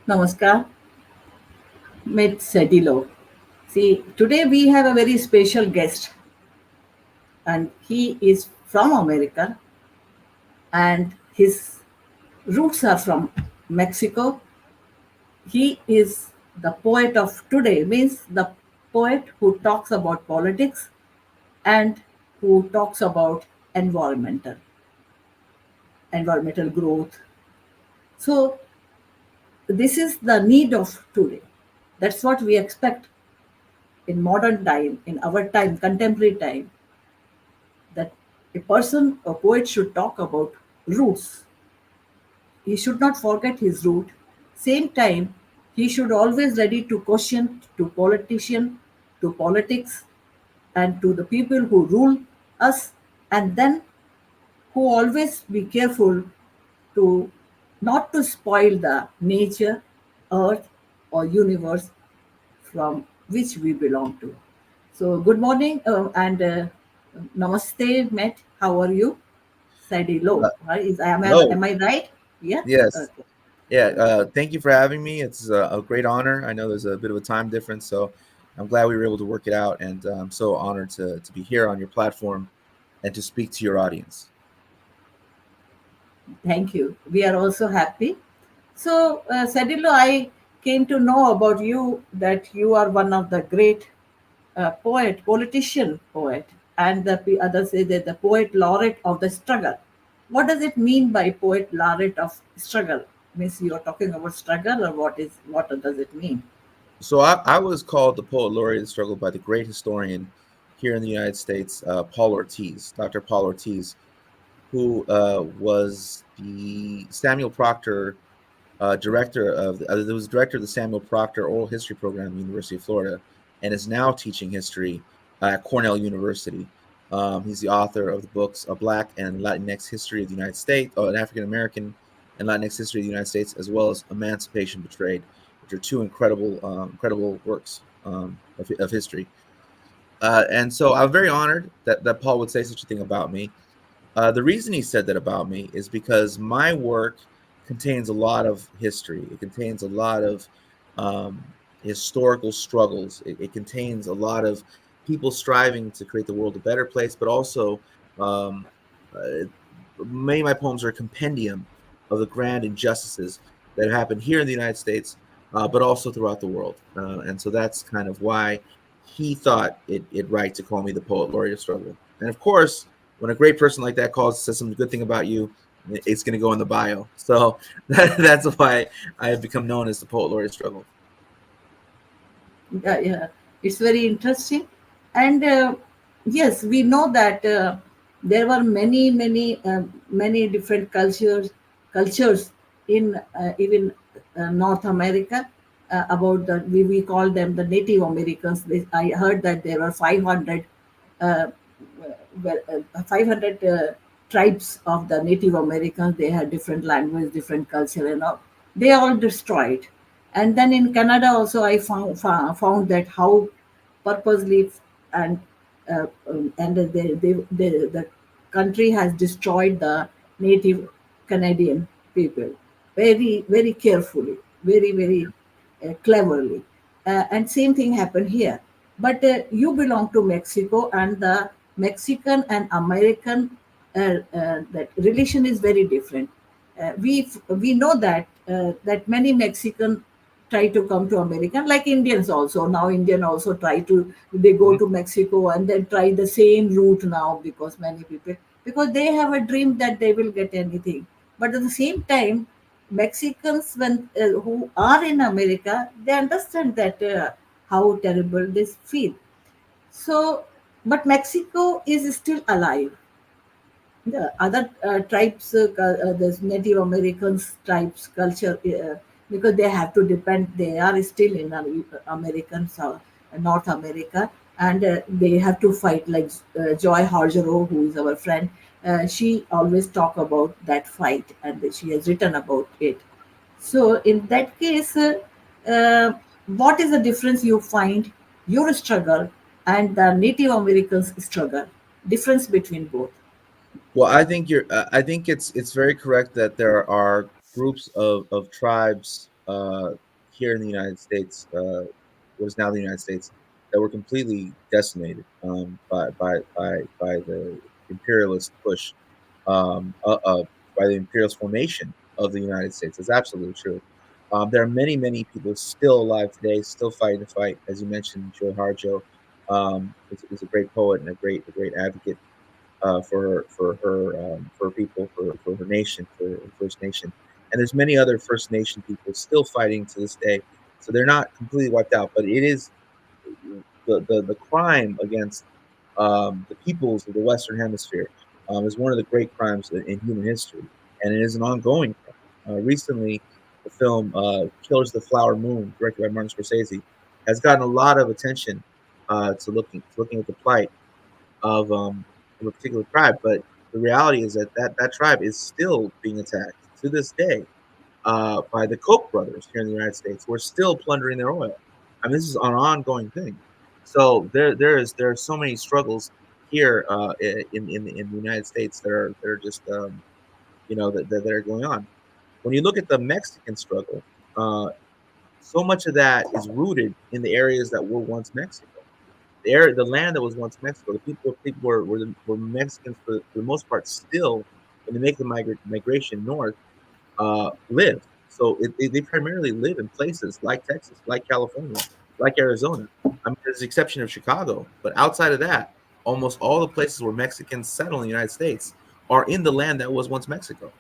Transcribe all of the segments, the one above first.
Namaskar, met Sedillo. See, today we have a very special guest, and he is from America, and his roots are from Mexico. He is the poet of today, means the poet who talks about politics and who talks about environmental growth. So this is the need of today. That's what we expect in modern time, in our time, contemporary time, that a person, a poet should talk about roots. He should not forget his root. Same time, he should always ready to question to politician, to politics, and to the people who rule us, and then who always be careful to not to spoil the nature, earth, or universe from which we belong to. So, good morning and namaste, Matt. How are you? Sedillo, Uh, right? Hello. Am I right? Yeah. Yes. Okay. Yeah. Thank you for having me. It's a great honor. I know there's a bit of a time difference, so I'm glad we were able to work it out. And I'm so honored to be here on your platform and to speak to your audience. Thank you. We are also happy. So, Sedillo, I came to know about you that you are one of the great politician poet, and others say that the poet laureate of the struggle. What does it mean by poet laureate of struggle? Means you are talking about struggle, or what does it mean? So I was called the poet laureate of the struggle by the great historian here in the United States, Paul Ortiz, Dr. Paul Ortiz, who was the Samuel Proctor director of there was director of the Samuel Proctor Oral History Program at the University of Florida, and is now teaching history at Cornell University. He's the author of the books "A Black and Latinx History of the United States," an African American and Latinx History of the United States, as well as "Emancipation Betrayed," which are two incredible works of history. And so I'm very honored that Paul would say such a thing about me. The reason he said that about me is because my work contains a lot of history. It contains a lot of um, historical struggles. It contains a lot of people striving to create the world a better place, but also um, uh, many of my poems are a compendium of the grand injustices that happen here in the United States, but also throughout the world. And so that's kind of why he thought it right to call me the poet laureate of struggle. And of course, when a great person like that says some good thing about you, it's going to go in the bio. So that's why I have become known as the poet laureate of struggle. Yeah, it's very interesting. And yes, we know that there were many different cultures in even North America. About we call them the Native Americans. I heard that there were 500 uh, 500 tribes of the Native Americans. They had different language, different culture, and all. They all destroyed. And then in Canada also, I found that how purposely and the country has destroyed the Native Canadian people very carefully, very cleverly. And same thing happened here. But you belong to Mexico, and the Mexican and American that relation is very different. We know that many Mexican try to come to America, like Indians also. Now Indian also try to they go Mhm. to Mexico and then try the same route now, because many people, because they have a dream that they will get anything. But at the same time, Mexicans when who are in America, they understand that how terrible this feel. So, but Mexico is still alive. The other tribes, the Native Americans tribes culture, because they have to depend, they are still in American North America, and they have to fight. Like Joy Harjero, who is our friend, she always talk about that fight, and she has written about it. So in that case, what is the difference you find your struggle and the Native Americans struggle? Difference between both. Well, I think it's very correct that there are groups of tribes uh, here in the United States, what is now the United States, that were completely decimated by the imperialist push, by the imperialist formation of the United States. That's absolutely true. There are many, many people still alive today, still fighting the fight. As you mentioned, Joy Harjo is a great poet and a great advocate for her people, for her nation, for First Nation. And there's many other First Nation people still fighting to this day. So they're not completely wiped out, but it is the crime against the peoples of the Western Hemisphere is one of the great crimes in human history, and it is an ongoing crime. Recently, the film "Killers of the Flower Moon," directed by Martin Scorsese, has gotten a lot of attention to looking at the plight of a particular tribe. But the reality is that tribe is still being attacked to this day by the Koch brothers here in the United States, who are still plundering their oil. I mean, this is an ongoing thing. So there are so many struggles here in the United States that are just that are going on. When you look at the Mexican struggle, uh, so much of that is rooted in the areas that were once Mexico. The land that was once Mexico, the people were Mexicans for the most part still when they make the migration north live. So they primarily live in places like Texas, like California, like Arizona. I mean, there's the exception of Chicago, but outside of that, almost all the places where Mexicans settle in the United States are in the land that was once Mexico.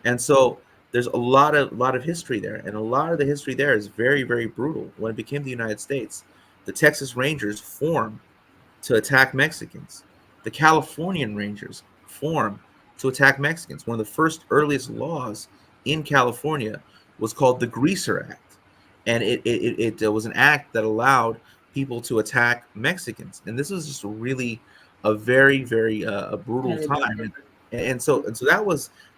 And so there's a lot of history there, and a lot of the history there is very, very brutal. When it became the United States, the Texas Rangers formed to attack Mexicans. The Californian Rangers formed to attack Mexicans. One of the first earliest laws in California was called the Greaser Act, and it was an act that allowed people to attack Mexicans. And this was just really a very, very a brutal time. Terrible. And so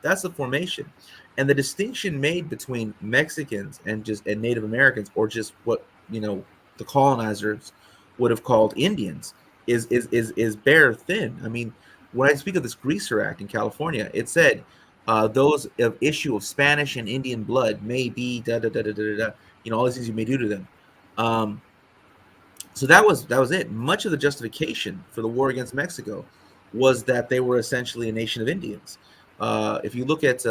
that's the formation, and the distinction made between Mexicans and Native Americans, or just what the colonizers would have called Indians, is bare thin. I mean, when I speak of this Greaser Act in California, it said those of issue of Spanish and Indian blood may be da da da da da da. All these things you may do to them. Um, so that was it. Much of the justification for the war against Mexico was that they were essentially a nation of Indians. If you look at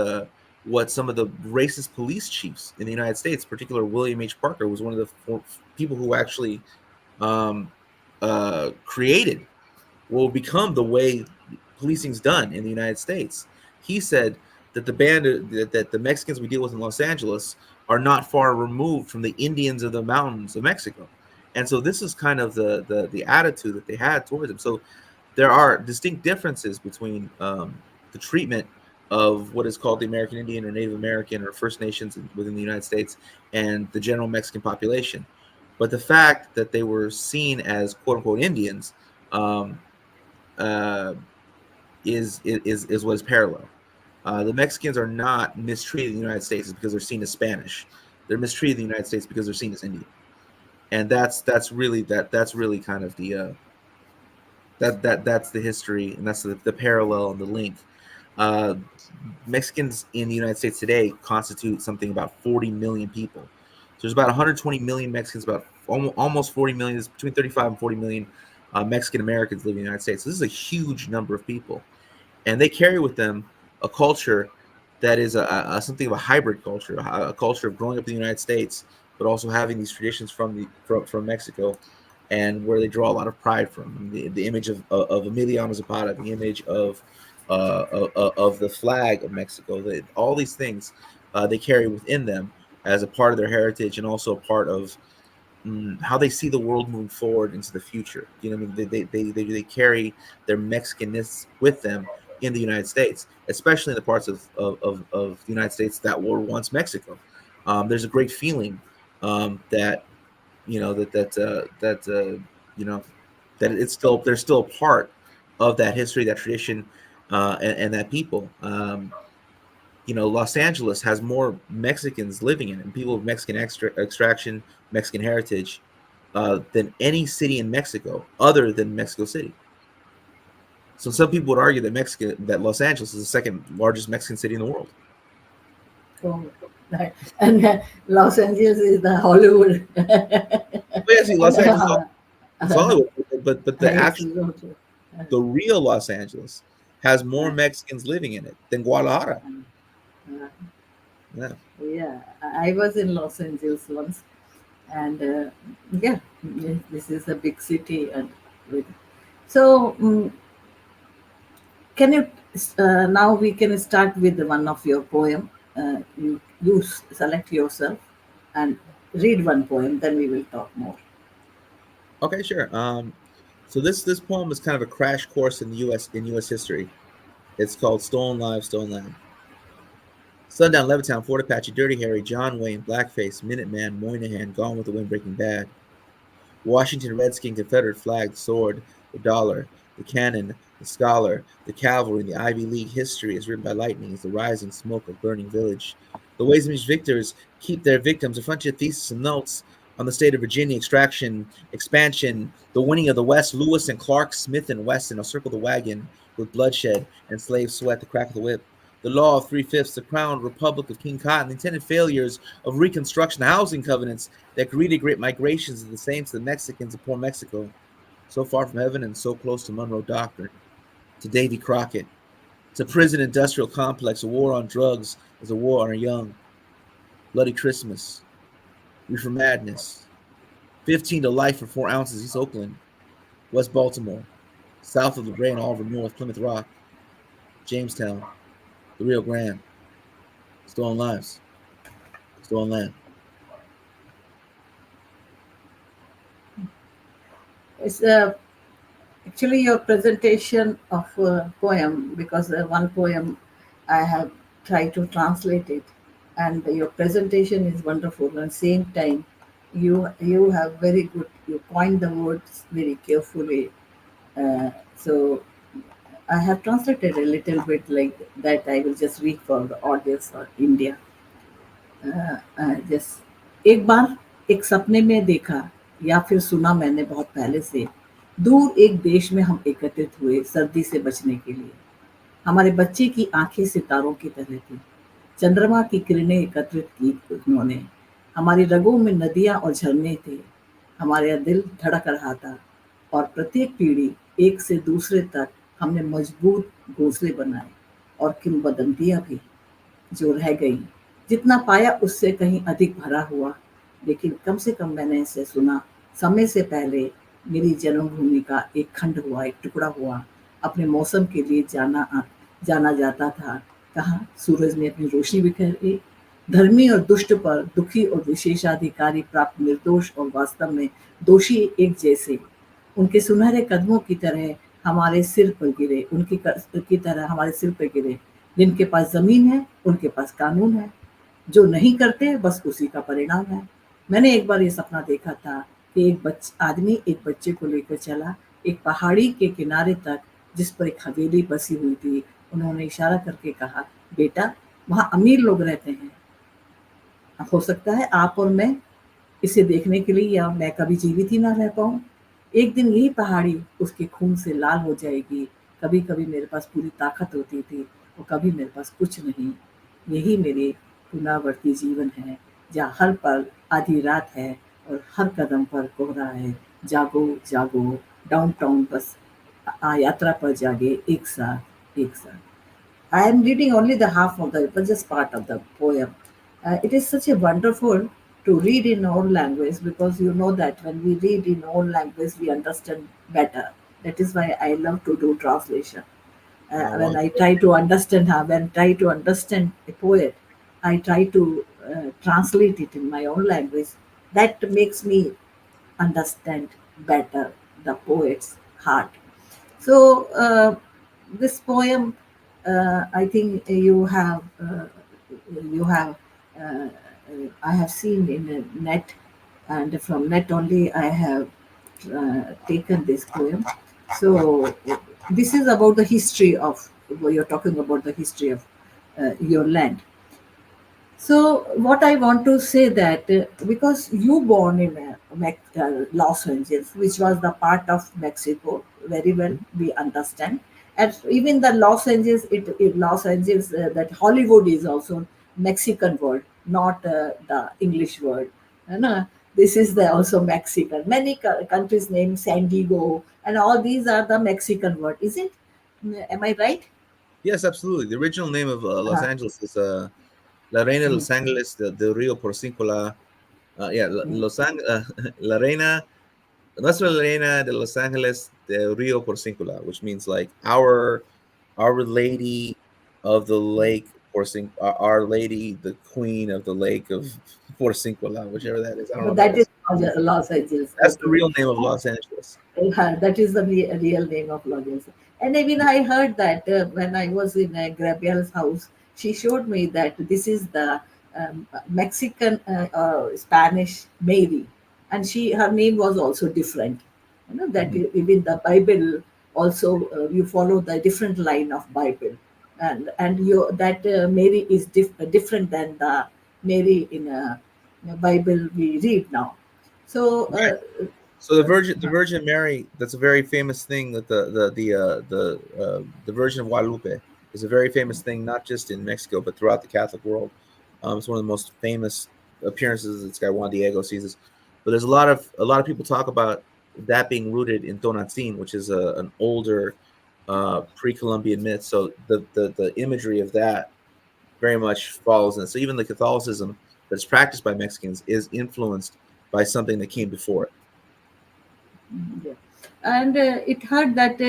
what some of the racist police chiefs in the United States, particularly William H. Parker, was one of the people who actually um, created will become the way policing's done in the United States. He said that the Mexicans we deal with in Los Angeles are not far removed from the Indians of the mountains of Mexico. And so this is kind of the attitude that they had towards them. So there are distinct differences between the treatment of what is called the American Indian or Native American or First Nations within the United States and the general Mexican population. But the fact that they were seen as quote unquote Indians um, uh, is what is parallel. The Mexicans are not mistreated in the United States because they're seen as Spanish. They're mistreated in the United States because they're seen as Indian, and that's really kind of that's the history, and that's the parallel and the link. Uh, Mexicans in the United States today constitute something about 40 million people. So there's about 120 million Mexicans, about almost 40 million, between 35 and 40 million Mexican Americans live in the United States. So this is a huge number of people, and they carry with them a culture that is something of a hybrid culture, a culture of growing up in the United States, but also having these traditions from Mexico, and where they draw a lot of pride from. The image of Emiliano Zapata, the image of the flag of Mexico, all these things they carry within them as a part of their heritage, and also a part of how they see the world moving forward into the future. I mean? They carry their Mexicanness with them in the United States, especially in the parts of the United States that were once Mexico. There's a great feeling that that you know that they're still a part of that history, that tradition, and that people. Los Angeles has more Mexicans living in it, and people of Mexican extraction, Mexican heritage, than any city in Mexico other than Mexico City. So some people would argue that Los Angeles is the second largest Mexican city in the world. Oh. Right. And Los Angeles is the Hollywood. But yeah, see, Los Angeles is uh, Hollywood, but the it's actual, not, the real Los Angeles has more uh, Mexicans living in it than Guadalajara. uh, Yeah. yeah, I was in Los Angeles once, and yeah, this is a big city, and with, so can you now we can start with one of your poem. You select yourself and read one poem, then we will talk more. Okay, sure. So this poem is kind of a crash course in the U.S. history. It's called "Stolen Lives, Stolen Land." Sundown, Levittown, Fort Apache, Dirty Harry, John Wayne, Blackface, Minuteman, Moynihan, Gone with the Wind, Breaking Bad. Washington Redskin, Confederate flag, the sword, the dollar, the cannon, the scholar, the cavalry, and the Ivy League history is written by lightning as the rising smoke of burning village. The ways in which victors keep their victims, a frontier thesis and notes on the state of Virginia, extraction, expansion, the winning of the West, Lewis and Clark, Smith and Wesson, a circle the wagon with bloodshed and slave sweat, the crack of the whip. The law of three-fifths, the crowned republic of King Cotton, the intended failures of Reconstruction, the housing covenants, that greeted great migrations of the saints, the Mexicans of poor Mexico, so far from heaven and so close to Monroe Doctrine, to Davy Crockett, to prison industrial complex, a war on drugs is a war on our young, bloody Christmas, reefer madness, 15 to life for 4 ounces, East Oakland, West Baltimore, south of the Bray and Oliver North, Plymouth Rock, Jamestown, the Rio Grande, stolen lives, stolen land. It's actually your presentation of a poem, because one poem I have tried to translate it, and your presentation is wonderful. At the same time, you have very good. You point the words very carefully. So I have translated a little bit like that. I will just read for the audience or India. Just एक बार एक सपने में देखा या फिर सुना मैंने बहुत पहले से, दूर एक देश में हम एकत्रित हुए सर्दी से बचने के लिए। हमारे बच्चे की आंखें सितारों की तरह थी, चंद्रमा की किरणें एकत्रित की उन्होंने। हमारी रगों में नदियां और झरने थे, हमारा दिल धड़क रहा था, और प्रत्येक पीढ़ी एक से दूसरे तक हमने मजबूत घोंसले बनाए, और किंवदंतियां भी जो रह गई। जितना पाया उससे कहीं अधिक भरा हुआ, लेकिन कम से कम मैंने इसे सुना। समय से पहले मेरी जन्मभूमि का एक खंड हुआ, एक टुकड़ा हुआ, अपने मौसम के लिए जाना जाता था। कहाँ सूरज ने अपनी रोशनी बिखेरी, धर्मी और दुष्ट पर, दुखी और विशेषाधिकारी प्राप्त, निर्दोष और वास्तव में दोषी एक जैसे। उनके सुनहरे कदमों की तरह हमारे सिर पर गिरे, की तरह हमारे सिर पर गिरे। जिनके पास ज़मीन है, उनके पास कानून है, जो नहीं करते बस उसी का परिणाम है। मैंने एक बार ये सपना देखा था कि आदमी एक बच्चे को लेकर चला एक पहाड़ी के किनारे तक, जिस पर एक हवेली बसी हुई थी। उन्होंने इशारा करके कहा, बेटा, वहाँ अमीर लोग रहते हैं, हो सकता है आप और मैं इसे देखने के लिए, या मैं कभी जीवित ही ना रह पाऊँ। एक दिन यही पहाड़ी उसके खून से लाल हो जाएगी। कभी-कभी मेरे पास पूरी ताकत होती थी और कभी मेरे पास कुछ नहीं। यही मेरे पुनरावर्ती जीवन है, जहाँ हर पल आधी रात है और हर कदम पर कोहरा है। जागो, जागो, डाउनटाउन बस यात्रा पर जागे एक साथ, एक साथ। I am reading only the half of the, but just part of the poem. It is such a wonderful to read in our language, because you know that when we read in our language, we understand better. That is why I love to do translation. When I Wonderful. try to understand her, when I try to understand a poet, I try to translate it in my own language. That makes me understand better the poet's heart. So this poem, I think you have uh, I have seen in a net, and from net only I have taken this poem. So this is about the history of, well, you're talking about the history of your land. So what I want to say that because you born in Los Angeles, which was the part of Mexico, very well we understand, and even the Los Angeles, Los Angeles, that Hollywood is also Mexican word. not the English word. This is the also Mexican. Many countries name San Diego, and all these are the Mexican word. Is it? Am I right? Yes, absolutely. The original name of Los Uh, Angeles is La Reina de mm, Los Angeles del Rio Porcíncula. Yeah, mm. La Reina, Nuestra Reina de Los Angeles del Rio Porcíncula, which means like Our Lady of the Lake Porcíncula, Our Lady, the Queen of the Lake of Porcíncula, whichever that is. I don't know But if I that got. is Los Angeles. That's the Okay. real name of Los Angeles. That is the real name of Lourdes. And even I heard that when I was in Gabriel's house, she showed me that this is the Mexican Spanish Mary, and her name was also different. That Mhm. even the Bible also you follow the different line of Bible, and you that Mary is different than the Mary in Bible we read now. So. Right. So the Virgin Mary, that's a very famous thing. That the Virgin of Guadalupe is a very famous thing, not just in Mexico but throughout the Catholic world. It's one of the most famous appearances that Sky Juan Diego sees us. But there's a lot of people talk about that being rooted in Tonatzin, which is an older pre-Columbian myth. So the imagery of that very much follows in. So even the Catholicism that's practiced by Mexicans is influenced by something that came before it. Yeah. And it heard that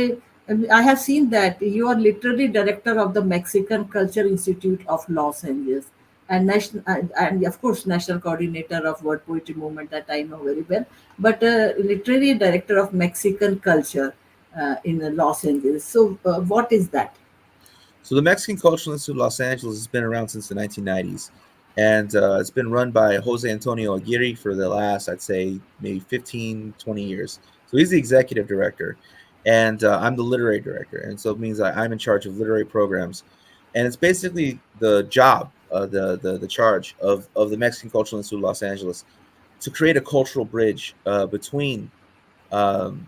I have seen that you are literally director of the Mexican Culture Institute of Los Angeles, and national and of course national coordinator of Word Poetry Movement that I know very well. But literary director of Mexican culture in Los Angeles. So what is that? So the Mexican Cultural Institute of Los Angeles has been around since the 1990s, and it's been run by Jose Antonio Aguirre for the last, I'd say, maybe 15, 20 years. So he's the executive director, and I'm the literary director, and so it means I'm in charge of literary programs, and it's basically the job, the charge of the Mexican Cultural Institute of Los Angeles to create a cultural bridge between um,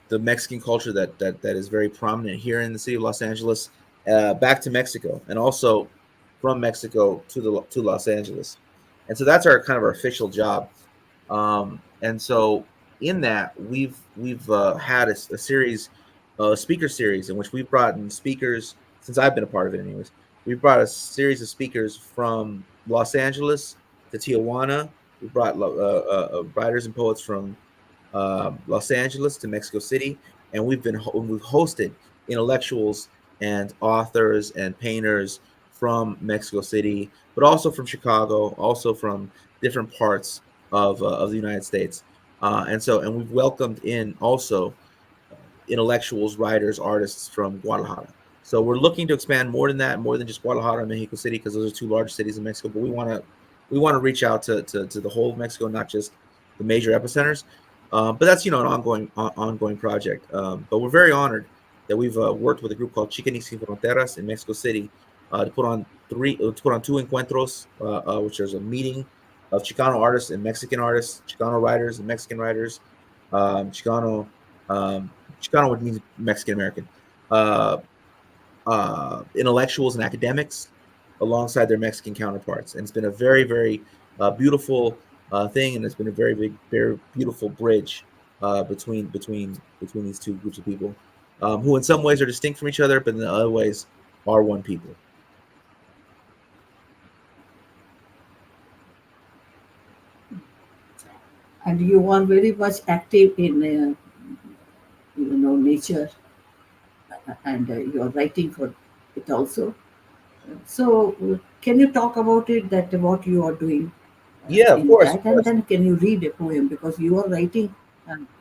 the Mexican culture that is very prominent here in the city of Los Angeles, back to Mexico, and also from Mexico to Los Angeles, and so that's our kind of our official job. And so in that we've had a series, a speaker series in which we've brought in speakers since I've been a part of it. Anyways, we've brought a series of speakers from Los Angeles to Tijuana. We brought writers and poets from Los Angeles to Mexico City, and we've hosted intellectuals and authors and painters from Mexico City, but also from Chicago, also from different parts of the United States, and we've welcomed in also intellectuals, writers, artists from Guadalajara. So we're looking to expand more than that, more than just Guadalajara and Mexico City, because those are two large cities in Mexico. But we want to reach out to the whole of Mexico, not just the major epicenters. But that's an ongoing project. But we're very honored that we've worked with a group called Chicanis Sin Fronteras in Mexico City to put on two encuentros, which is a meeting of Chicano artists and Mexican artists, Chicano writers and Mexican writers, Chicano Chicano would mean Mexican American, uh, intellectuals and academics alongside their Mexican counterparts, and it's been a very very beautiful thing, and it's been a very big, very beautiful bridge between these two groups of people, who in some ways are distinct from each other, but in other ways are one people. And you are very much active in nature, and you're writing for it also. So, can you talk about it? That what you are doing Yeah, of in course, of that, and course, then can you read a poem because you are writing?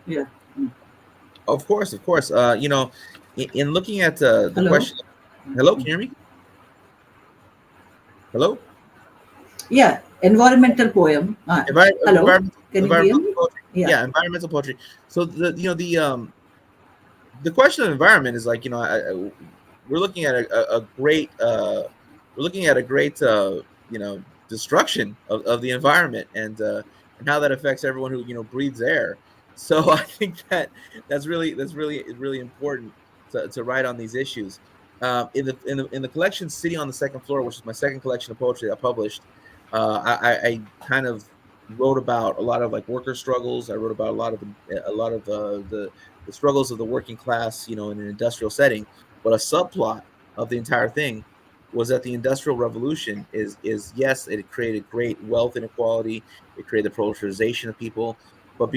Yeah. Mm. of course, of course. In looking at the Hello. question. Hello, can you hear me? Hello. Yeah. Environmental poem. Hello. Can you hear Environmental me? poetry. Yeah. Yeah, environmental poetry. So the question of environment is like, we're looking at a great we're looking at a great destruction of the environment, and how that affects everyone who breathes air. So I think that's really important to write on these issues. In the collection City on the Second Floor, which is my second collection of poetry I published, I kind of wrote about a lot of like worker struggles. I wrote about a lot of the struggles of the working class, in an industrial setting. But a subplot of the entire thing was that the industrial revolution is yes, it created great wealth inequality. It created the proliferation of people, but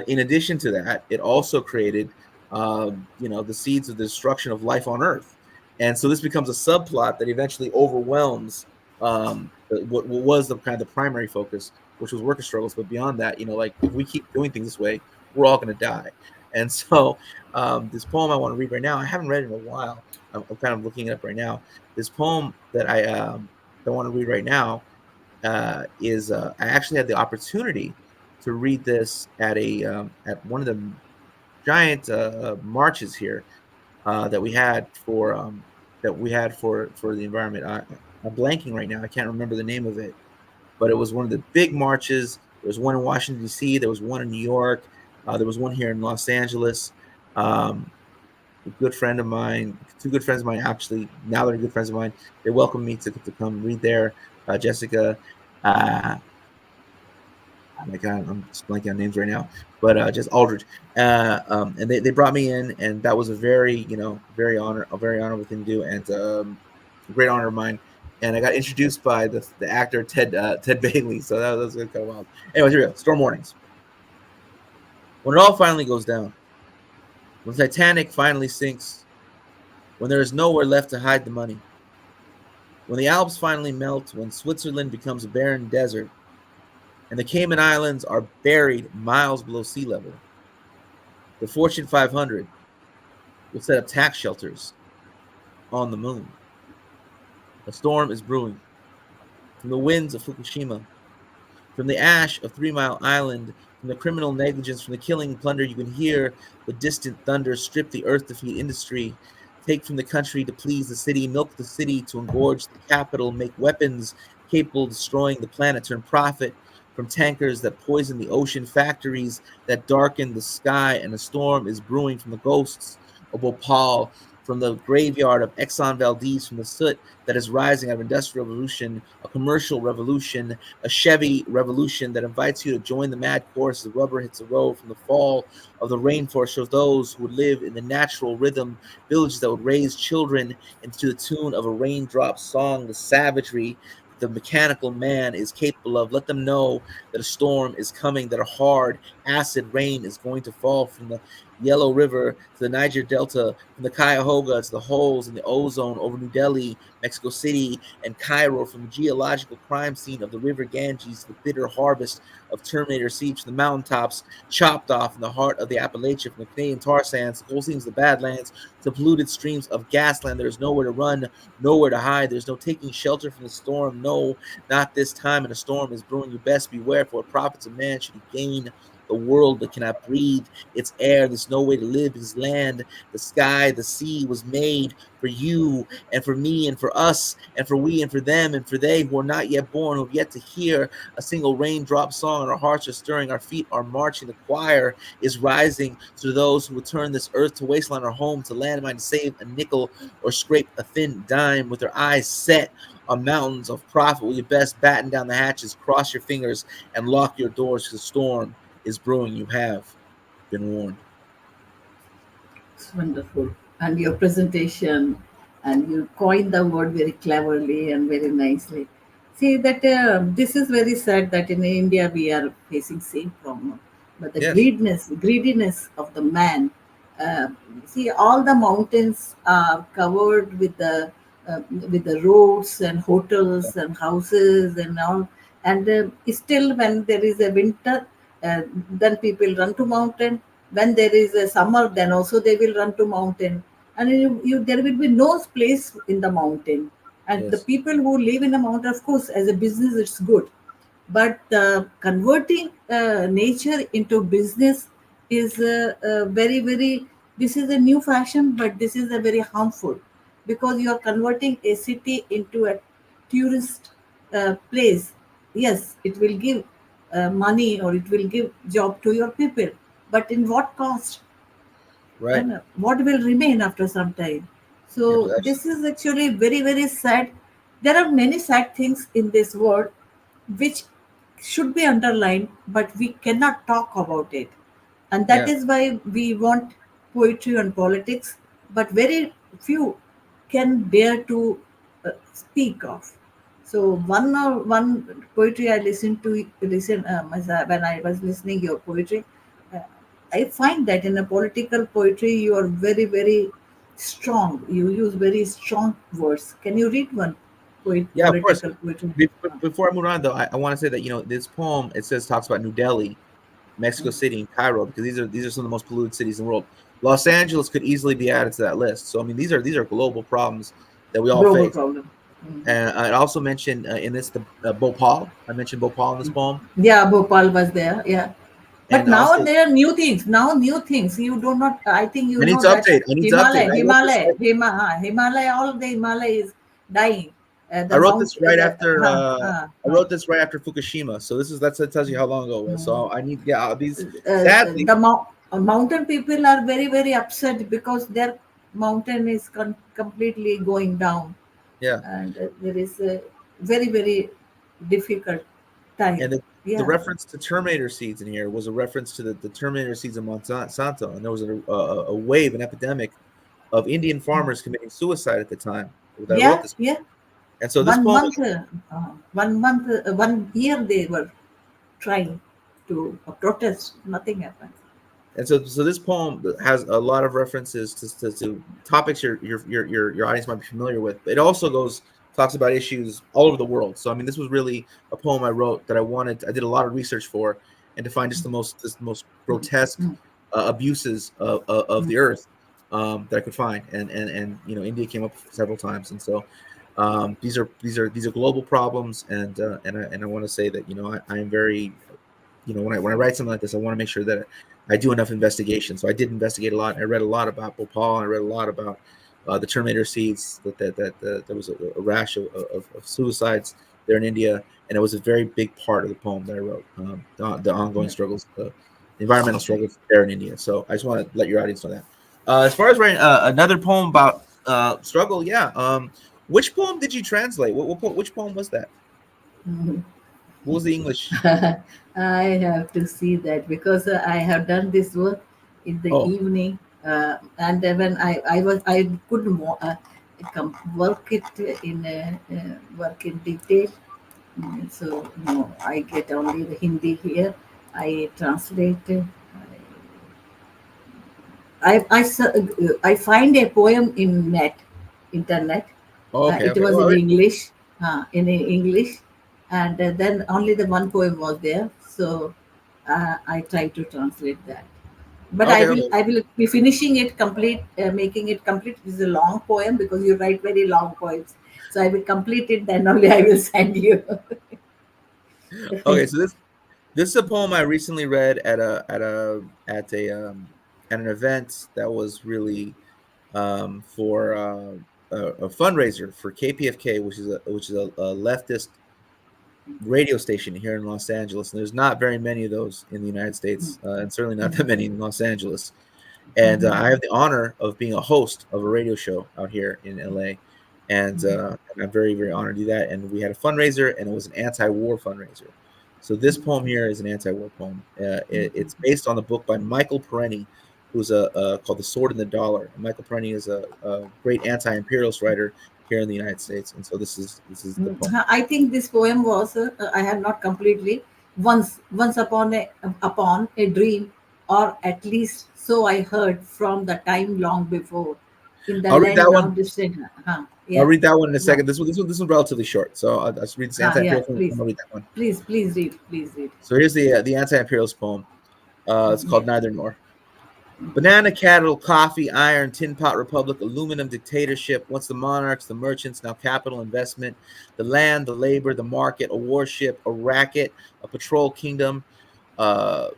in addition to that, it also created the seeds of the destruction of life on Earth. And so this becomes a subplot that eventually overwhelms what was the kind of the primary focus, which was worker struggles. But beyond that, like if we keep doing things this way, we're all going to die. And so this poem I want to read right now, I haven't read it in a while. I'm kind of looking it up right now. This poem that I want to read right now is I actually had the opportunity to read this at one of the giant marches here that we had for the environment. I'm blanking right now. I can't remember the name of it, but it was one of the big marches. There was one in Washington D.C. There was one in New York. There was one here in Los Angeles. Um, a good friend of mine, two good friends of mine, actually, now they're good friends of mine. They welcomed me to come read there. Jessica, uh, oh my God, I'm just blanking on names right now, but just Aldridge. And they brought me in, and that was a very honorable thing to do, and a great honor of mine. And I got introduced by the actor Ted Bailey, so that was kind of wild. Anyways, here we go. Storm warnings. When it all finally goes down, when the Titanic finally sinks, when there is nowhere left to hide the money, when the Alps finally melt, when Switzerland becomes a barren desert, and the Cayman Islands are buried miles below sea level, the Fortune 500 will set up tax shelters on the moon. A storm is brewing from the winds of Fukushima, from the ash of 3 Mile Island, from the criminal negligence, from the killing and plunder. You can hear the distant thunder strip the earth to feed industry, take from the country to please the city, milk the city to engorge the capital, make weapons capable of destroying the planet, turn profit from tankers that poison the ocean, factories that darken the sky, and a storm is brewing from the ghosts of Bhopal, from the graveyard of Exxon Valdez, from the soot that is rising out of industrial revolution, a commercial revolution, a Chevy revolution that invites you to join the mad chorus as the rubber hits the road, from the fall of the rainforest shows those who would live in the natural rhythm, villages that would raise children into the tune of a raindrop song, the savagery the mechanical man is capable of. Let them know that a storm is coming, that a hard acid rain is going to fall from the Yellow River to the Niger Delta, from the Cuyahoga to the holes in the ozone over New Delhi, Mexico City, and Cairo, from the geological crime scene of the River Ganges to the bitter harvest of Terminator seeds, from the mountaintops chopped off in the heart of the Appalachia, from the Canadian tar sands, the coal seams, the Badlands, to polluted streams of gasland. There is nowhere to run, nowhere to hide. There's no taking shelter from the storm. No, not this time. And a storm is brewing. You best beware, for what profits a man should he gain the world but cannot breathe its air. There's no way to live. His land, the sky, the sea was made for you and for me and for us and for we and for them and for they who are not yet born, who have yet to hear a single raindrop song. And our hearts are stirring, our feet are marching. The choir is rising to those who would turn this earth to wasteland or home to landmine to save a nickel or scrape a thin dime, with their eyes set on mountains of profit. Will you best batten down the hatches, cross your fingers, and lock your doors, because the storm is brewing. You have been warned. It's wonderful. And your presentation, and you coined the word very cleverly and very nicely. See that this is very sad that in India we are facing same problem. But the Yes. greediness of the man. Uh, See, all the mountains are covered with the roads and hotels and houses and all. And still, when there is a winter, then people run to mountain. When there is a summer, then also they will run to mountain. And there will be no place in the mountain. And the Yes. people who live in the mountain, of course, as a business, it's good, but converting nature into business is very, this is a new fashion, but this is a very harmful, because you are converting a city into a tourist place. Yes, it will give money, or it will give job to your people, but in what cost? Right. And what will remain after some time? So this is actually very sad. There are many sad things in this world, which should be underlined, but we cannot talk about it. And that Yeah. is why we want poetry on politics, but very few can dare to speak of. So one poetry I listened to when I was listening your poetry, uh, I find that in a political poetry you are very strong. You use very strong words. Can you read one Yeah, of course. political poetry? Before I move on, though, I want to say that this poem, it says, talks about New Delhi, Mexico City, and Cairo, because these are some of the most polluted cities in the world. Los Angeles could easily be added to that list. So I mean, these are global problems that we all Global face. problem. Mhm. And I also mentioned in this the Bhopal. I mentioned Bhopal in this poem, Yeah, Bhopal was there. Yeah, but and now also there are new things. Now new things. You do not. I think you I need know to that update. I need to update. Himalaya. All the Himalaya is dying. I The wrote mount. this right The after I wrote this right after Fukushima. So that tells you how long ago it was. So I need, yeah, these, sadly, mountain people are very upset because their mountain is completely going down, yeah. and there is a very difficult time. And the Yeah. reference to Terminator seeds in here was a reference to the Terminator seeds in Monsanto, and there was a wave, an epidemic of Indian farmers committing suicide at the time that I wrote Yeah, this. yeah. And so this One poem month, 1 month, 1 year they were trying to protest. Nothing happened. And so this poem has a lot of references to topics your audience might be familiar with. It also talks about issues all over the world. So I mean, this was really a poem I wrote that I did a lot of research for, and to find just the most grotesque abuses of the earth that I could find. And India came up several times. And so these are global problems. And I want to say that I am very, when I write something like this, I want to make sure that I do enough investigation. So I did investigate a lot. I read a lot about Bhopal. I read a lot about the Terminator seeds. That there was a rash of suicides there in India, and it was a very big part of the poem that I wrote. The ongoing Yeah. struggles, the environmental struggles there in India. So I just want to let your audience know that. As far as writing another poem about struggle, yeah. Which poem did you translate? Which poem was that? Mhm. What was the English? I have to see that because I have done this work in the Oh, evening, and then when I couldn't work it in work in detail. So no, I get only the Hindi here. I translate. I find a poem in internet. oh, okay, It okay. was Well, in English, and then only the one poem was there. So I try to translate that. But okay, okay. I will be finishing it complete, making it complete. This is a long poem because you write very long poems. So I will complete it. Then only I will send you. Okay, so this is a poem I recently read at an event that was really for a fundraiser for KPFK, which is a leftist radio station here in Los Angeles. And there's not very many of those in the United States, and certainly not that many in Los Angeles. And I have the honor of being a host of a radio show out here in LA, and I'm very honored to do that. And we had a fundraiser, and it was an anti-war fundraiser. So this poem here is an anti-war poem. It's based on the book by Michael Perenni, who's called "The Sword and the Dollar." And Michael Perenni is a great anti-imperialist writer here in the United States, and so this is the poem. I think this poem was I have not completely once upon a dream, or at least so I heard from the time long before, in the I'll read land that now one. distant. I'll Yeah, read that one in a yeah, second. This one's relatively short, so I'll just read this yeah. anti-imperialist poem. Please, I'll read that one. please read. So here's the anti-imperialist poem. It's called Neither Nor. Banana cattle, coffee, iron, tin pot republic, aluminum dictatorship. Once the monarchs, the merchants, now capital investment, the land, the labor, the market, a warship, a racket, a patrol kingdom, a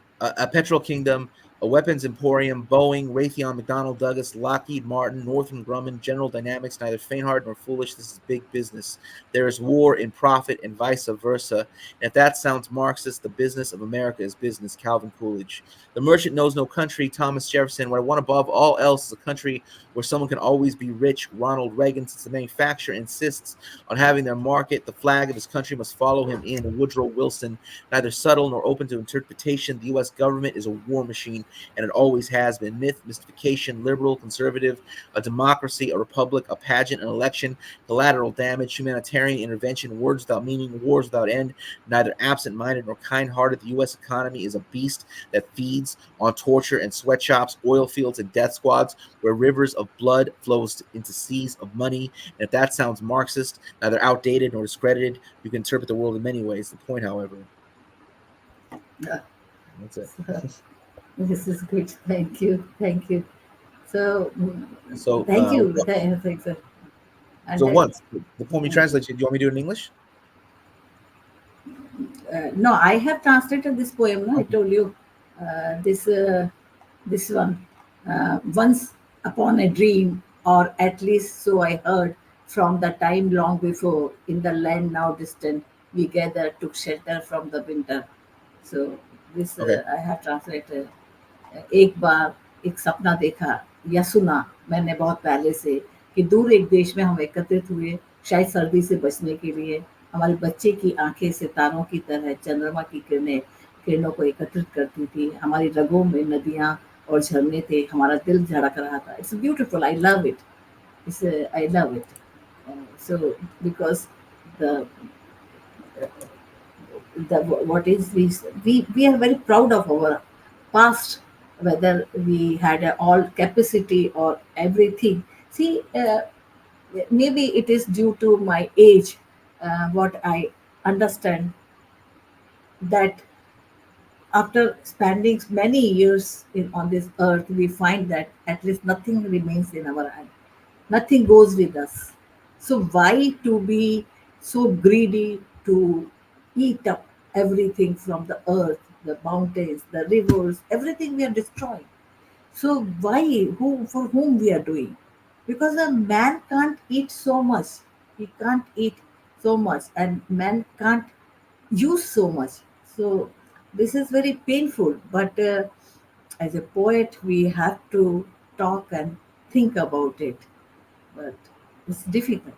petrol kingdom, a weapons emporium, Boeing, Raytheon, McDonnell Douglas, Lockheed Martin, Northrop Grumman, General Dynamics, neither faint-hearted nor foolish. This is big business. There is war in profit and vice versa. And if that sounds Marxist, the business of America is business. Calvin Coolidge. The merchant knows no country. Thomas Jefferson. What I want above all else is a country where someone can always be rich. Ronald Reagan. Since the manufacturer insists on having their market, the flag of his country must follow him in. Woodrow Wilson. Neither subtle nor open to interpretation, the U.S. government is a war machine, and it always has been. Myth, mystification, liberal, conservative, a democracy, a republic, a pageant, an election, collateral damage, humanitarian intervention, words without meaning, wars without end, neither absent-minded nor kind-hearted. The U.S. economy is a beast that feeds on torture and sweatshops, oil fields, and death squads, where rivers of blood flows into seas of money. And if that sounds Marxist, neither outdated nor discredited, you can interpret the world in many ways. The point, however, Yeah. that's it. So, this is good. Thank you. Thank you. So, So, thank you. Thanks. And so once the poem you translated, do you want me to do it in English? no, I have translated this poem. No, I Okay. told you this one. Once upon a dream, or at least so I heard, from the time long before, in the land now distant, we gathered, took shelter from the winter. So this Okay. I have translated. एक बार एक सपना देखा या सुना मैंने बहुत पहले से कि दूर एक देश में हम एकत्रित हुए, शायद सर्दी से बचने के लिए। हमारे बच्चे की आंखें सितारों की तरह चंद्रमा की किरणों को एकत्रित करती थी। हमारी रगों में नदियाँ और झरने थे, हमारा दिल धड़क रहा था। It's beautiful, I love it. It's I love it. So because the what is this, we are very proud of our past, whether we had all capacity or everything. See, maybe it is due to my age, what I understand, that after spending many years on this earth, we find that at least nothing remains in our hand. Nothing goes with us. So why to be so greedy to eat up everything from the earth, the mountains, the rivers, everything we are destroying. So why, who, for whom we are doing? Because a man can't eat so much. He can't eat so much, and man can't use so much. So this is very painful. But as a poet, we have to talk and think about it, but it's difficult.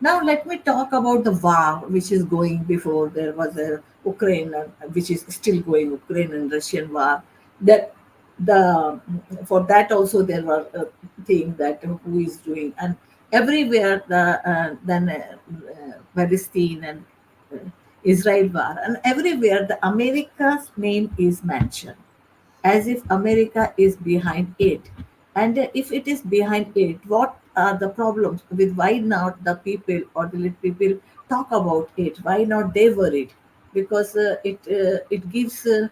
Now let me talk about the war which is going. Before there was a Ukraine, which is still going, Ukraine and Russian war. That the for that also there were thing that who is doing, and everywhere the then Palestine and uh, Israel war, and everywhere the America's name is mentioned as if America is behind it. And if it is behind it, what are the problems with why not the people or the little people talk about it? Why not they worried? Because it gives. Uh,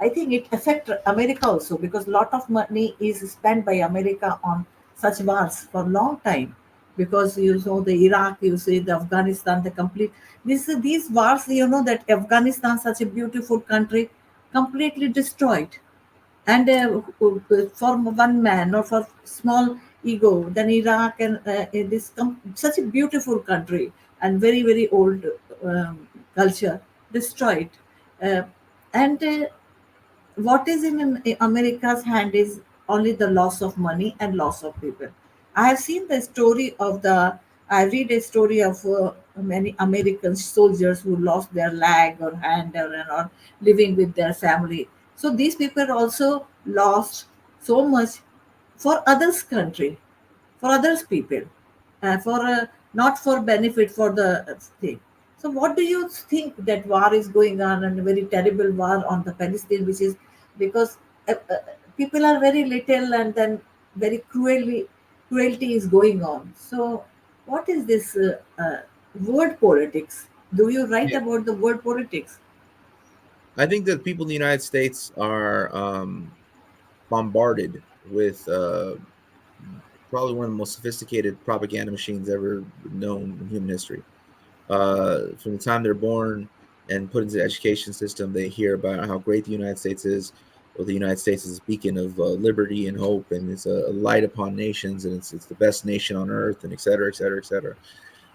I think it affects America also, because lot of money is spent by America on such wars for long time. Because you know the Iraq, you say the Afghanistan, the complete these wars. You know that Afghanistan, such a beautiful country, completely destroyed. And for one man or for small ego, then Iraq and such a beautiful country and very very old culture destroyed. Uh, and what is in America's hand is only the loss of money and loss of people. I have seen the story of the. I read a story of many American soldiers who lost their leg or hand or living with their family. So these people also lost so much for others' country, for others people, for not for benefit for the thing. So what do you think that war is going on, and a very terrible war on the Palestine, which is because people are very little, and then very cruelty is going on. So what is this word politics? Do you write Yeah. about the word politics? I think that people in the United States are bombarded with probably one of the most sophisticated propaganda machines ever known in human history. From the time they're born and put into the education system, they hear about how great the United States is. or the United States is a beacon of liberty and hope, and it's a light upon nations, and it's the best nation on earth, and et cetera, et cetera, et cetera.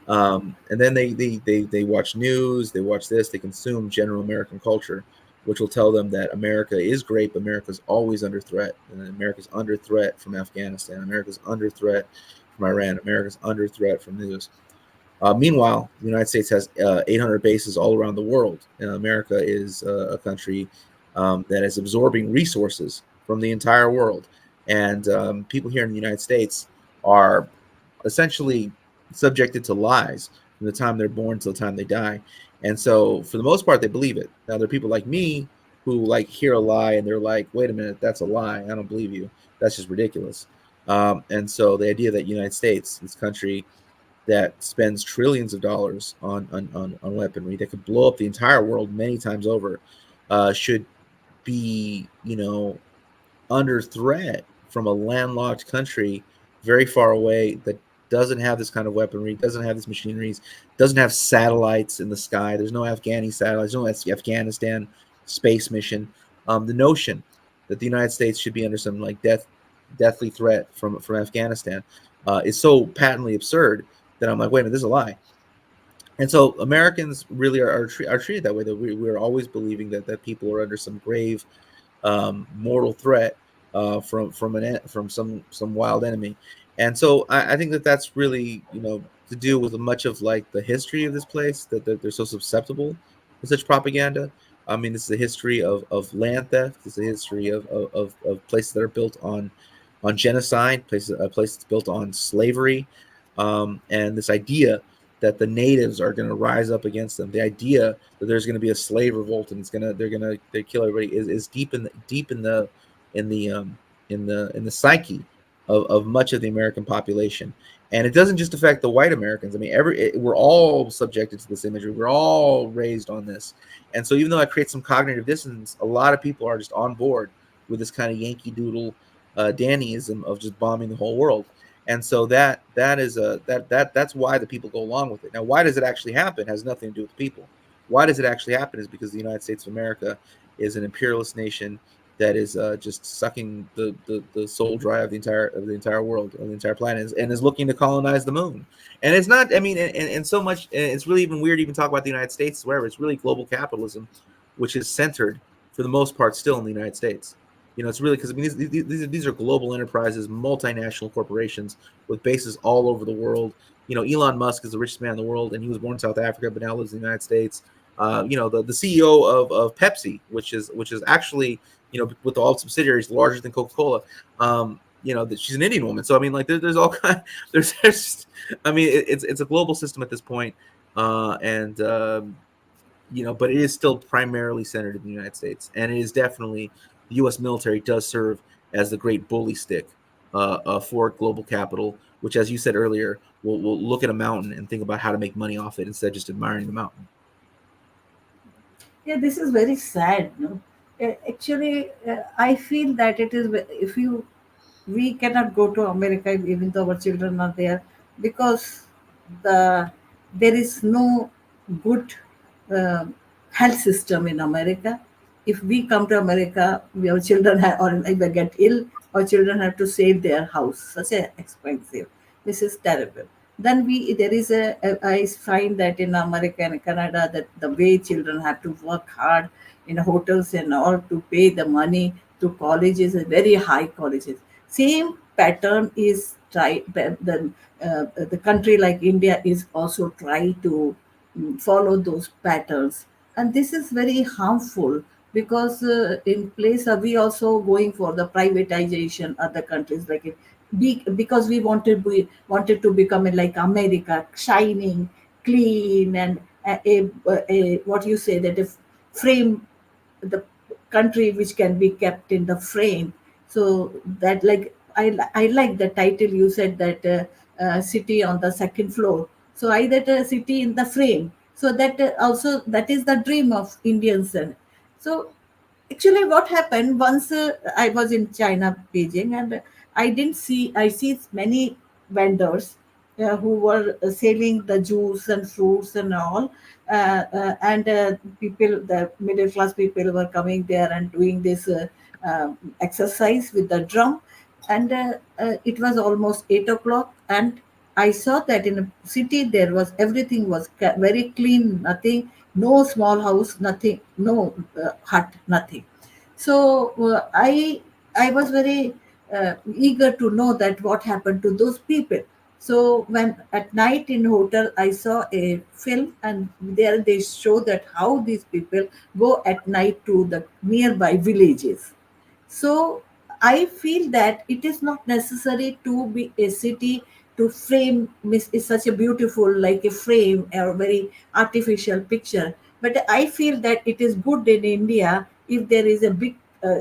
And then they watch news, they watch this, they consume general American culture, which will tell them that America is great, but America's always under threat, and America's under threat from Afghanistan, America's under threat from Iran, America's under threat from this. Meanwhile, the United States has 800 bases all around the world. America is a country that is absorbing resources from the entire world. And people here in the United States are essentially subjected to lies from the time they're born till the time they die. And so, for the most part, they believe it. Now, there are people like me who like hear a lie and they're like, "Wait a minute, that's a lie. I don't believe you. That's just ridiculous." And so, the idea that United States, this country that spends trillions of dollars on weaponry that could blow up the entire world many times over, should be, under threat from a landlocked country very far away that doesn't have this kind of weaponry, doesn't have these machineries, doesn't have satellites in the sky. There's no Afghani satellites, no Afghanistan space mission. The notion that the United States should be under some like deathly threat from Afghanistan is so patently absurd that I'm like, wait a minute, this is a lie. And so Americans really are treated that way. That we're always believing that people are under some grave mortal threat from some wild enemy. And so I think that that's really to do with much of like the history of this place that they're so susceptible to such propaganda. I mean, this is a history of land theft. This is a history of places that are built on genocide, places built on slavery, and this idea that the natives are going to rise up against them. The idea that there's going to be a slave revolt and they kill everybody is in the in the psyche of much of the American population. And it doesn't just affect the white Americans. I mean, we're all subjected to this imagery. We're all raised on this, and so even though it creates some cognitive dissonance, a lot of people are just on board with this kind of Yankee Doodle Dannyism of just bombing the whole world. And so that is that's why the people go along with it. Now, why does it actually happen? It has nothing to do with the people. Why does it actually happen? Is because the United States of America is an imperialist nation that is just sucking the soul dry of the entire world, of the entire planet, and is looking to colonize the moon. And it's not. I mean, and so much. It's really even weird to even talk about the United States. Wherever it's really global capitalism, which is centered for the most part still in the United States. It's really because I mean these are global enterprises, multinational corporations with bases all over the world. Elon Musk is the richest man in the world, and he was born in South Africa, but now lives in the United States. The CEO of Pepsi, which is actually with all subsidiaries larger than Coca-Cola. That she's an Indian woman, so I mean like there's all kind there's I mean it's a global system at this point, and but it is still primarily centered in the United States, and it is definitely the U.S. military does serve as the great bully stick for global capital, which, as you said earlier, will look at a mountain and think about how to make money off it instead of just admiring the mountain. Yeah, this is very sad. No, actually, I feel that it is if you we cannot go to America even though our children are there because the there is no good uh, health system in America. If we come to America, our children have, or if they get ill, our children have to save their house. Such a expensive. This is terrible. Then there is I find that in America and Canada that the way children have to work hard in hotels and all to pay the money to colleges, very high colleges. Same pattern is the country like India is also try to follow those patterns, and this is very harmful because in place of we also going for the privatization other countries like it because we wanted to become like America, shining, clean, and what you say that if frame the country which can be kept in the frame. So that like I like the title you said that city on the second floor. So I that city in the frame. So that also that is the dream of Indians. And so actually what happened once I was in China, Beijing, and I see many vendors who were selling the juice and fruits and all, and people, the middle class people were coming there and doing this exercise with the drum, and it was almost 8 o'clock, and I saw that in a city there was everything was very clean, nothing, no small house, nothing, no hut, nothing. So I was very eager to know that what happened to those people. So when at night in hotel I saw a film, and there they show that how these people go at night to the nearby villages. So I feel that it is not necessary to be a city to frame is such a beautiful like a frame or very artificial picture. But I feel that it is good in India if there is a big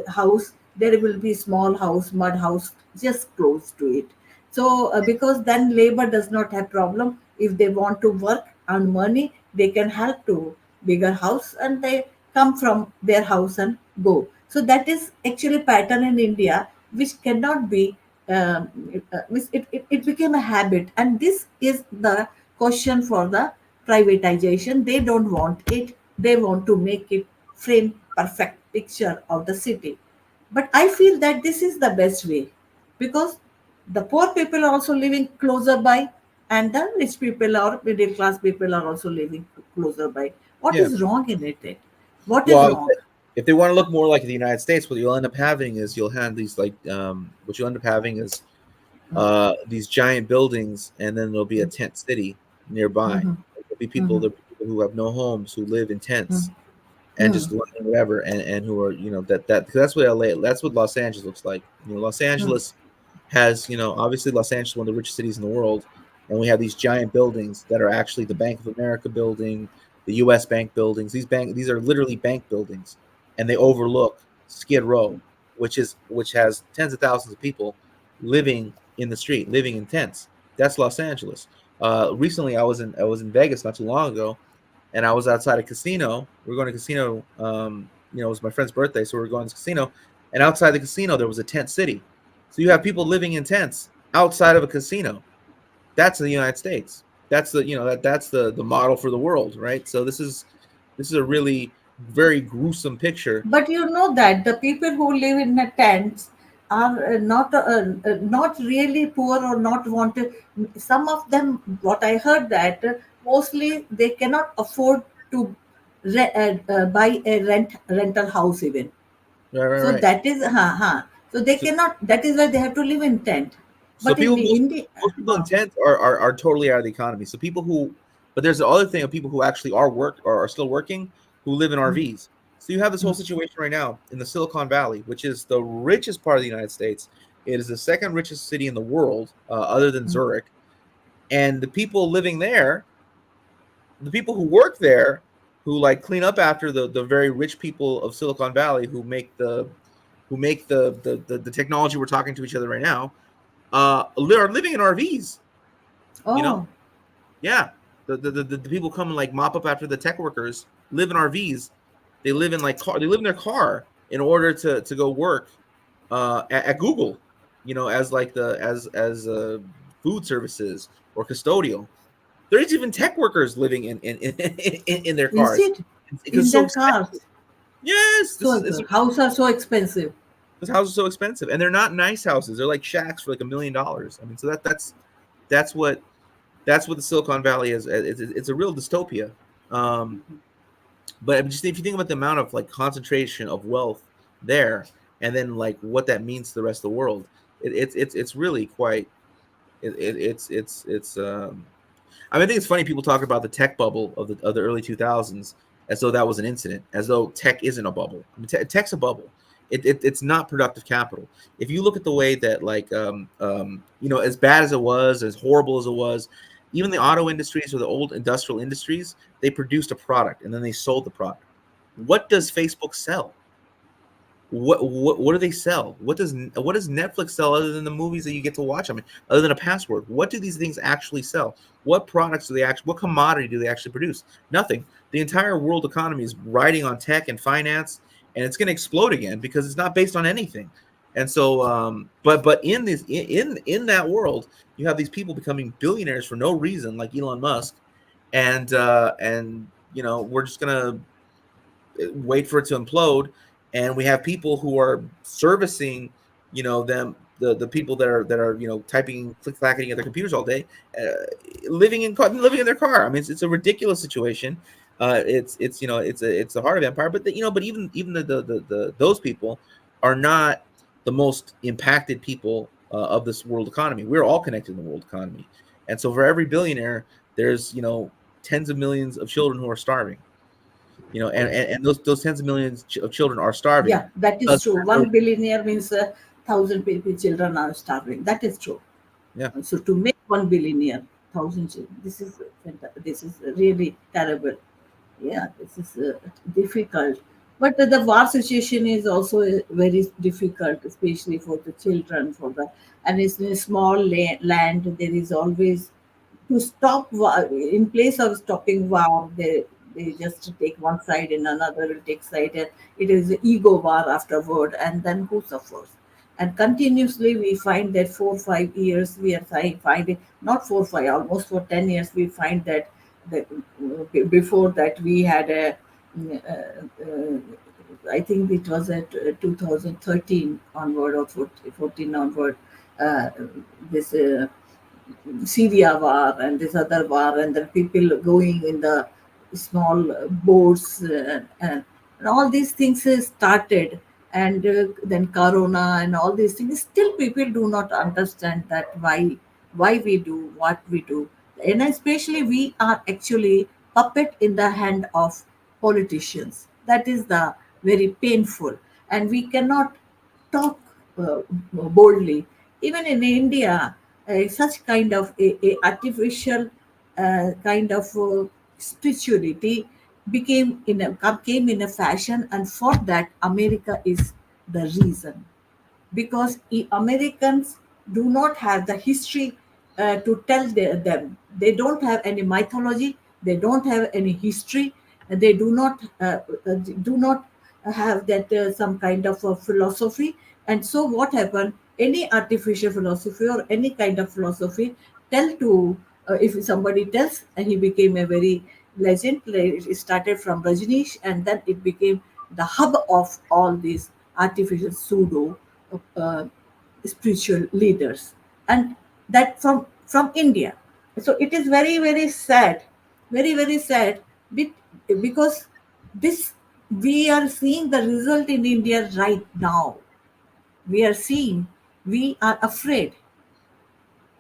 house, there will be small house, mud house just close to it. So because then labor does not have problem. If they want to work earn money, they can help to bigger house, and they come from their house and go. So that is actually pattern in India, which cannot be. It became a habit, and this is the question for the privatization. They don't want it. They want to make it frame perfect picture of the city. But I feel that this is the best way, because the poor people are also living closer by, and the rich people or middle class people are also living closer by. What Yeah. is wrong in it? What is Well, wrong? if they want to look more like the United States, what you'll end up having is you'll have these like what you'll end up having is these giant buildings, and then there'll be a tent city nearby. Mhm, There'll be people who have no homes who live in tents mhm, and mhm, just learn whatever, and who are that 'cause that's what LA, that's what Los Angeles looks like. Los mhm, Angeles has, obviously Los Angeles is one of the richest cities in the world, and we have these giant buildings that are actually the Bank of America building, the U.S. Bank buildings. These are literally bank buildings, and they overlook Skid Row, which has tens of thousands of people living in the street, living in tents. That's Los Angeles. Recently, I was in Vegas not too long ago, and I was outside a casino. We were going to a casino. It was my friend's birthday, so we were going to the casino. And outside the casino, there was a tent city. So you have people living in tents outside of a casino. That's the United States. That's the model for the world, right? So this is a really very gruesome picture. but you know that the people who live in the tents are not really poor or not wanted. Some of them, what I heard that mostly they cannot afford to buy a rental house even. Right, right, So right. that is so they So cannot. That is why they have to live in tent. So But in people, most India, most people in tents are totally out of the economy. So but there's the other thing of people who actually are work or are still working who live in RVs. So you have this whole situation right now in the Silicon Valley, which is the richest part of the United States. It is the second richest city in the world, other than Zurich. And the people who work there, who like clean up after the very rich people of Silicon Valley, who make the technology we're talking to each other right now, are living in RVs. You know, oh, yeah. The people come and like mop up after the tech workers live in RVs. They live in like car. They live in their car in order to go work at Google. As like the as food services or custodial. There's even tech workers living in their is cars it because in it's so their expensive. cars? Yes, this So is it's, houses are so expensive. this house is so expensive, and they're not nice houses. They're like shacks for like $1 million. I mean, so that's what that's what the Silicon Valley is. It's a real dystopia. Um, but just if you think about the amount of like concentration of wealth there, and then like what that means to the rest of the world, it's really quite. It's. I mean, I think it's funny people talk about the tech bubble of the early 2000s as though that was an incident, as though tech isn't a bubble. I mean, tech's a bubble. It's not productive capital. If you look at the way that like as bad as it was, as horrible as it was, even the auto industries or the old industrial industries, they produced a product and then they sold the product. What does Facebook sell? What do they sell? What does Netflix sell other than the movies that you get to watch? I mean, other than a password, what do these things actually sell? What products do they actually? What commodity do they actually produce? Nothing. The entire world economy is riding on tech and finance, and it's going to explode again because it's not based on anything. And so, but in that world, you have these people becoming billionaires for no reason, like Elon Musk, and we're just gonna wait for it to implode, and we have people who are servicing, them, the people that are typing, click clacking at their computers all day, living in their car. I mean, it's a ridiculous situation. It's the heart of empire, but but even those people are not the most impacted people of this world economy. We're all connected in the world economy, and so for every billionaire, there's tens of millions of children who are starving. And those tens of millions of children are starving Yeah, that is because true. they're- One billionaire means 1,000 people, children are starving. That is true. yeah. So to make 1 billionaire, thousand children, this is really terrible. Yeah, this is difficult. But the war situation is also very difficult, especially for the children. And it's in a small land. There is always to stop war. In place of stopping war, they just take one side and another will take side, and it is an ego war afterward, and then who suffers? And continuously we find that 4 5 years we are finding, not 4 5, almost for 10 years we find that before that we had a I think it was at 2013 onward or 14 onward, uh, this Syria war and this other war, and the people going in the small boats, and all these things started, and then Corona and all these things. Still, people do not understand that why we do what we do, and especially we are actually puppet in the hand of politicians. That is the very painful, and we cannot talk boldly. Even in India, such kind of a artificial kind of spirituality came in a fashion, and for that America is the reason, because Americans do not have the history to tell them. They don't have any mythology. They don't have any history. They do not have that some kind of philosophy. And so, what happened? Any artificial philosophy or any kind of philosophy tell to if somebody tells, and he became a very legend. Like, it started from Rajneesh, and then it became the hub of all these artificial pseudo uh, spiritual leaders, and that from India. So it is very very sad, very sad, because this we are seeing the result in India right now. We are seeing, we are afraid,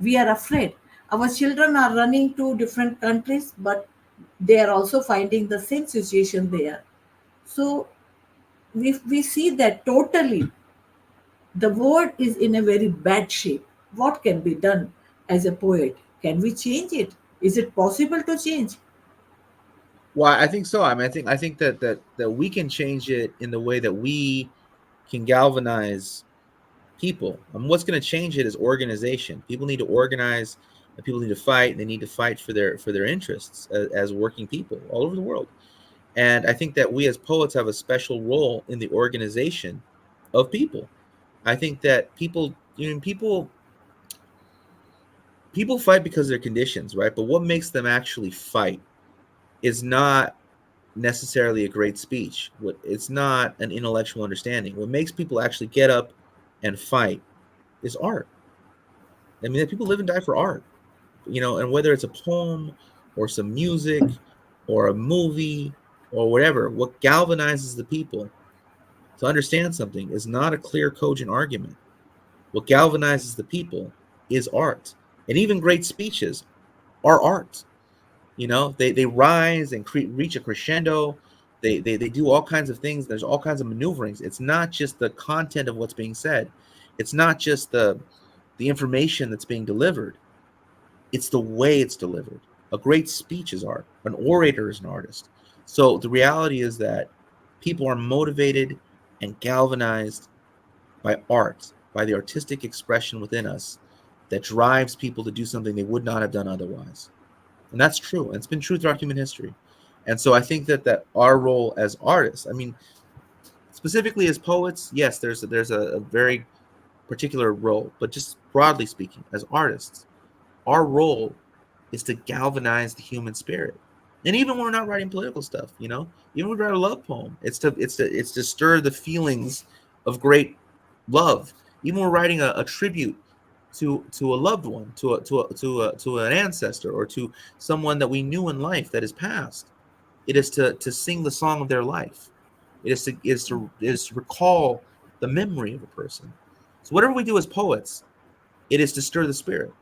we are afraid. Our children are running to different countries, but they are also finding the same situation there. So we see that totally the world is in a very bad shape. What can be done as a poet? Can we change it? Is it possible to change? Well, I think so. I mean, I think that we can change it in the way that we can galvanize people. What's going to change it is organization. People need to organize, and people need to fight. And they need to fight for their interests as working people all over the world. And I think that we as poets have a special role in the organization of people. I think that people fight because of their conditions, right? But what makes them actually fight is not necessarily a great speech. It's not an intellectual understanding. What makes people actually get up and fight is art. I mean, people live and die for art, and whether it's a poem or some music or a movie or whatever, what galvanizes the people to understand something is not a clear, cogent argument. What galvanizes the people is art. And even great speeches are art. They rise and reach a crescendo. They do all kinds of things. There's all kinds of maneuverings. It's not just the content of what's being said. It's not just the information that's being delivered. It's the way it's delivered. A great speech is art. An orator is an artist. So the reality is that people are motivated and galvanized by art, by the artistic expression within us that drives people to do something they would not have done otherwise. And that's true. And it's been true throughout human history. And so I think that our role as artists, I mean, specifically as poets, yes, there's a very particular role, but just broadly speaking, as artists, our role is to galvanize the human spirit. And even when we're not writing political stuff, even when we write a love poem, it's to stir the feelings of great love. Even when we're writing a tribute to a loved one, to an ancestor, or to someone that we knew in life that is past, it is to sing the song of their life. It is to recall the memory of a person. So whatever we do as poets, it is to stir the spirit.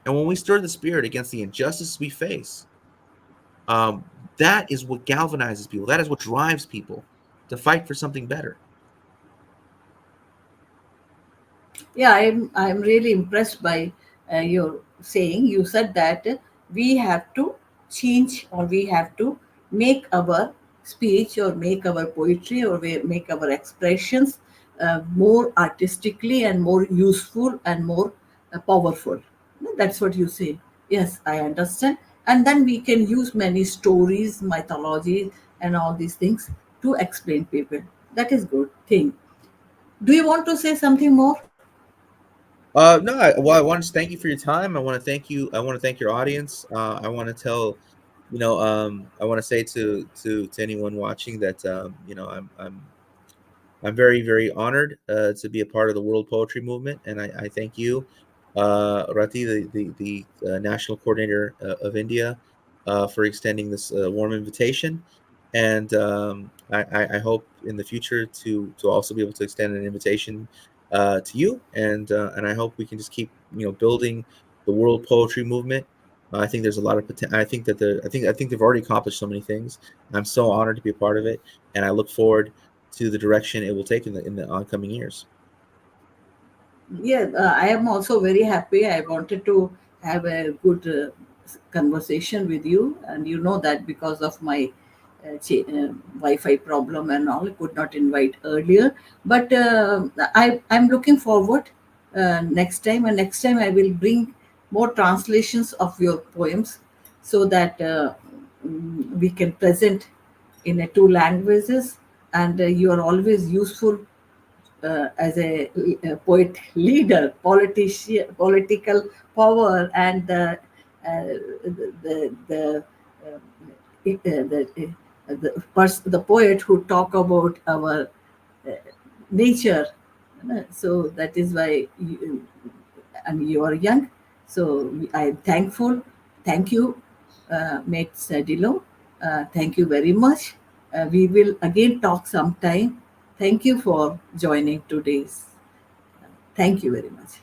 And when we stir the spirit against the injustices we face, um, that is what galvanizes people. That is what drives people to fight for something better. Yeah, I'm really impressed by your saying. You said that we have to change, or we have to make our speech, or make our poetry, or make our expressions more artistically and more useful and more powerful. That's what you say. Yes, I understand. And then we can use many stories, mythologies, and all these things to explain people. That is good thing. Do you want to say something more? No, well, I want to thank you for your time. I want to thank you. I want to thank your audience. I want to tell, I want to say to anyone watching that, I'm very, very honored to be a part of the world poetry movement, and I thank you, Rati, the national coordinator of India, for extending this warm invitation. And I hope in the future to also be able to extend an invitation to you, and I hope we can just keep building the world poetry movement. I think there's a lot of potential. I think they've already accomplished so many things. I'm so honored to be a part of it, and I look forward to the direction it will take in the oncoming years. Yeah, I am also very happy. I wanted to have a good conversation with you, and you know that because of my Wi-Fi problem and all, I could not invite earlier. But I'm looking forward next time, and next time I will bring more translations of your poems, so that we can present in two languages, and you are always useful as a poet leader, politician, political power, and the the poet who talk about our uh, nature. So that is why and you are young. So I am thankful. Thank you, mate Sedillo. Thank you very much. We will again talk sometime. Thank you for joining today's. Thank you very much.